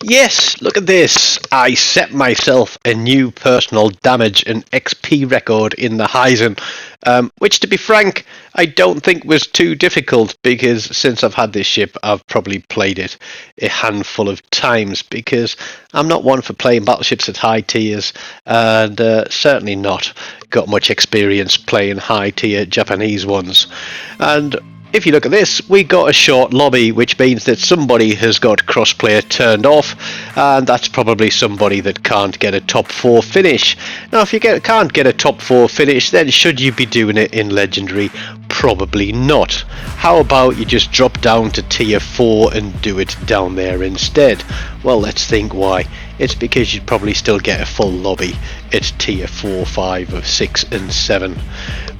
Yes, look at this. I set myself a new personal damage and XP record in the Hizen, which to be frank, I don't think was too difficult because since I've had this ship, I've probably played it a handful of times because I'm not one for playing battleships at high tiers and certainly not got much experience playing high tier Japanese ones. And if you look at this, we got a short lobby, which means that somebody has got crossplay turned off, and that's probably somebody that can't get a top 4 finish. Now, if you can't get a top 4 finish, then should you be doing it in Legendary? Probably not. How about you just drop down to tier 4 and do it down there instead? Well, let's think why. It's because you'd probably still get a full lobby at tier 4, 5, 6 and 7.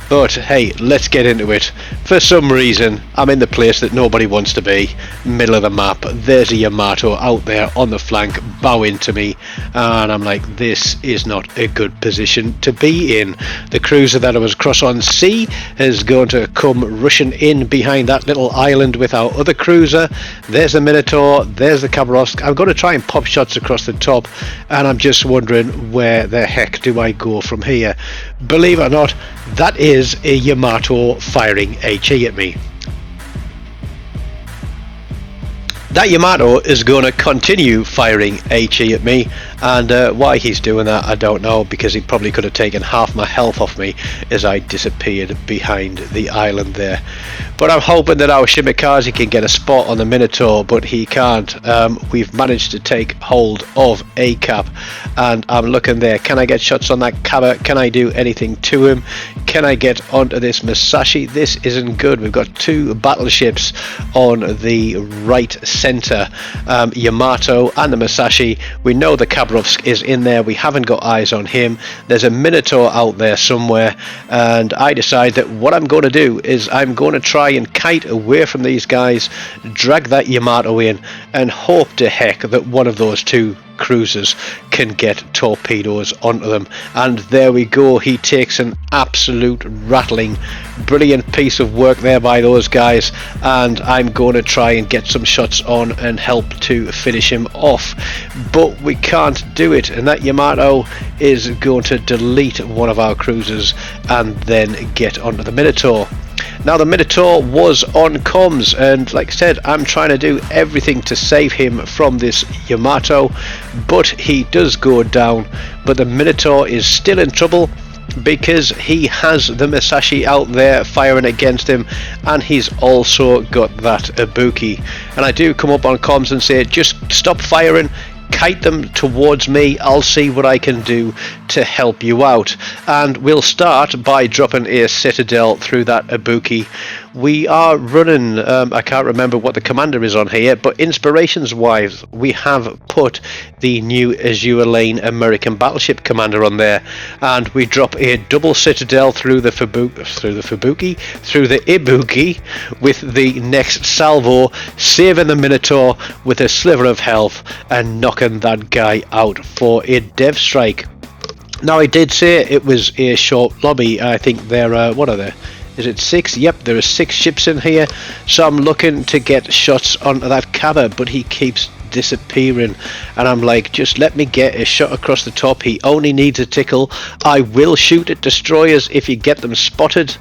But hey, let's get into it. For some reason, I'm in the place that nobody wants to be, middle of the map. There's a Yamato out there on the flank bowing to me, and I'm like, this is not a good position to be in. The cruiser that I was across on sea is going to come rushing in behind that little island with our other cruiser. There's the Minotaur, there's the Khabarovsk. I'm going to try and pop shots across the top, and I'm just wondering where the heck do I go from here. Believe it or not, that is a Yamato firing HE at me. That Yamato is going to continue firing HE at me, and why he's doing that I don't know, because he probably could have taken half my health off me as I disappeared behind the island there. But I'm hoping that our Shimikaze can get a spot on the Minotaur, but he can't. We've managed to take hold of a cap, and I'm looking there. Can I get shots on that Kaba? Can I do anything to him? Can I get onto this Musashi? This isn't good. We've got two battleships on the right center, Yamato and the Musashi. We know the Khabarovsk is in there. We haven't got eyes on him. There's a Minotaur out there somewhere, and I decide that what I'm going to do is I'm going to try and kite away from these guys, drag that Yamato in, and hope to heck that one of those two cruisers can get torpedoes onto them. And there we go, he takes an absolute rattling. Brilliant piece of work there by those guys, and I'm going to try and get some shots on and help to finish him off, but we can't do it, and that Yamato is going to delete one of our cruisers and then get onto the Minotaur. Now the Minotaur was on comms, and like I said, I'm trying to do everything to save him from this Yamato, but he does go down. But the Minotaur is still in trouble because he has the Musashi out there firing against him, and he's also got that Ibuki. And I do come up on comms and say, just stop firing, kite them towards me, I'll see what I can do to help you out. And we'll start by dropping a citadel through that Ibuki. We are running, I can't remember what the commander is on here, but inspirations wise we have put the new Azure Lane American battleship commander on there, and we drop a double citadel through the Ibuki with the next salvo, saving the Minotaur with a sliver of health and knocking that guy out for a dev strike. Now I did say it was a short lobby. I think there what are there? Is it 6? Yep, there are 6 ships in here, so I'm looking to get shots onto that Kaba, but he keeps disappearing, and I'm like, just let me get a shot across the top. He only needs a tickle. I will shoot at destroyers if you get them spotted.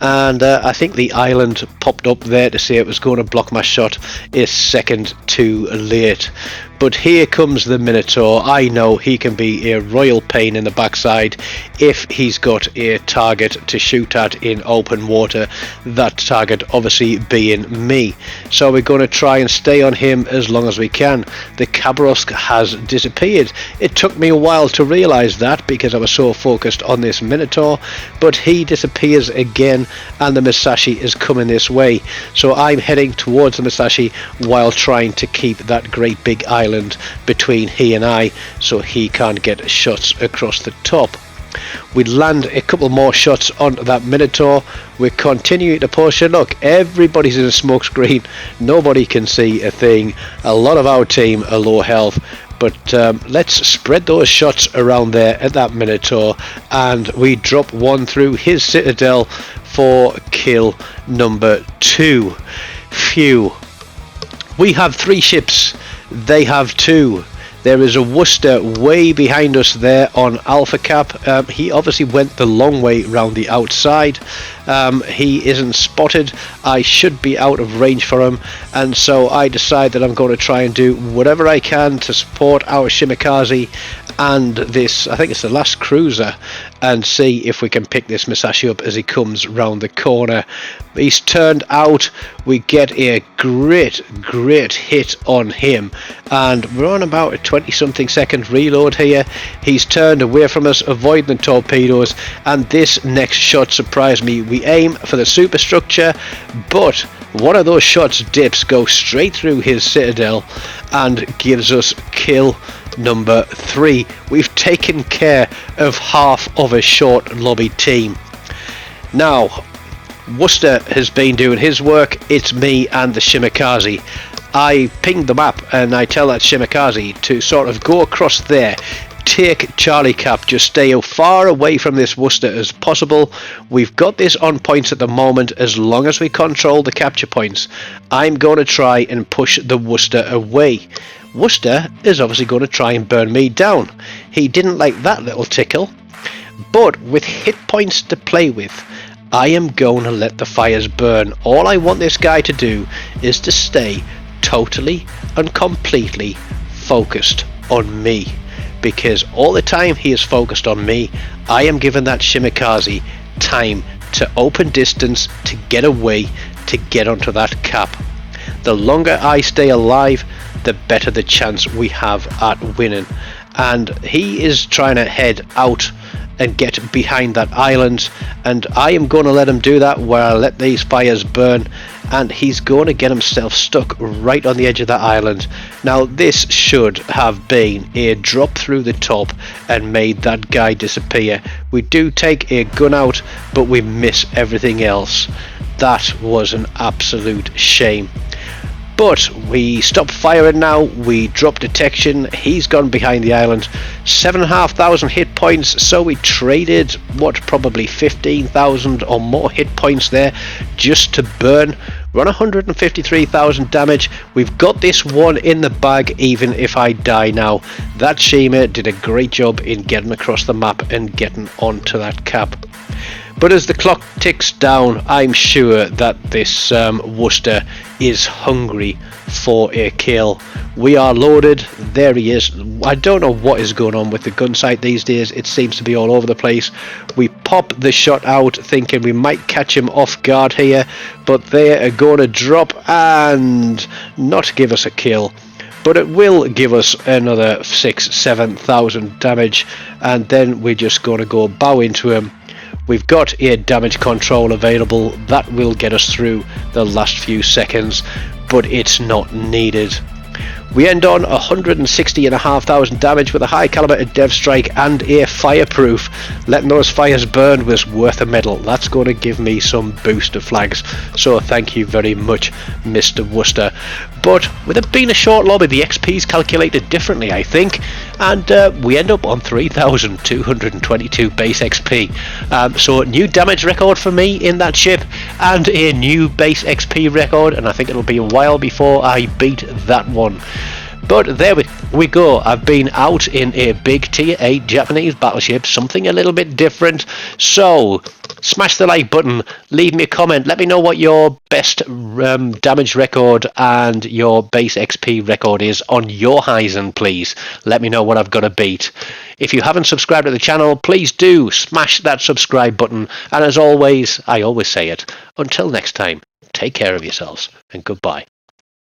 And I think the island popped up there to say it was going to block my shot a second too late. But here comes the Minotaur. I know he can be a royal pain in the backside if he's got a target to shoot at in open water, that target obviously being me. So we're going to try and stay on him as long as we can. The Khabarovsk has disappeared. It took me a while to realise that because I was so focused on this Minotaur, but he disappears again, and the Musashi is coming this way. So I'm heading towards the Musashi while trying to keep that great big island between he and I, so he can't get shots across the top. We land a couple more shots onto that Minotaur. We're continuing to push, and look, everybody's in a smoke screen, nobody can see a thing. A lot of our team are low health, but let's spread those shots around there at that Minotaur, and we drop one through his citadel for kill number 2. Phew. We have 3 ships They have two. There is a Worcester way behind us there on Alpha Cap. He obviously went the long way round the outside. He isn't spotted. I should be out of range for him, and so I decide that I'm going to try and do whatever I can to support our Shimikaze and this, I think it's the last cruiser, and see if we can pick this Musashi up as he comes round the corner. He's turned out. We get a great hit on him, and we're on about a 20-something second reload here. He's turned away from us, avoiding the torpedoes, and this next shot surprised me. We aim for the superstructure, but one of those shots dips, goes straight through his citadel and gives us kill number 3. We've taken care of half of a short lobby team. Now Worcester has been doing his work. It's me and the Shimikaze. I pinged the map and I tell that Shimikaze to sort of go across there, take Charlie Cap, just stay as far away from this Worcester as possible. We've got this on points at the moment. As long as we control the capture points, I'm going to try and push the Worcester away. Worcester is obviously going to try and burn me down. He didn't like that little tickle, but with hit points to play with, I am going to let the fires burn. All I want this guy to do is to stay totally and completely focused on me, because all the time he is focused on me, I am giving that Shimikaze time to open distance, to get away, to get onto that cap. The longer I stay alive, the better the chance we have at winning. And he is trying to head out and get behind that island, and I am going to let him do that, where I let these fires burn, and he's going to get himself stuck right on the edge of that island. Now this should have been a drop through the top and made that guy disappear. We do take a gun out, but we miss everything else. That was an absolute shame. But we stopped firing now, we dropped detection, he's gone behind the island. 7,500 hit points, so we traded, what, probably 15,000 or more hit points there just to burn. We're on 153,000 damage. We've got this one in the bag, even if I die now. That Shima did a great job in getting across the map and getting onto that cap. But as the clock ticks down, I'm sure that this Worcester is hungry for a kill. We are loaded. There he is. I don't know what is going on with the gun sight these days. It seems to be all over the place. We pop the shot out thinking we might catch him off guard here, but they are going to drop and not give us a kill. But it will give us another 6,000-7,000 damage, and then we're just going to go bow into him. We've got a damage control available that will get us through the last few seconds, but it's not needed. We end on 160,500 damage with a high caliber dev strike and a fireproof. Letting those fires burn was worth a medal. That's going to give me some booster flags, so thank you very much, Mr. Worcester. But with it being a short lobby, the XP is calculated differently, I think, and we end up on 3,222 base XP. So new damage record for me in that ship, and a new base XP record, and I think it'll be a while before I beat that one. But there we go. I've been out in a big tier 8 Japanese battleship, something a little bit different. So smash the like button, leave me a comment, let me know what your best damage record and your base XP record is on your Hizen, please. Let me know what I've got to beat. If you haven't subscribed to the channel, please do smash that subscribe button. And as always, I always say it, until next time, take care of yourselves and goodbye.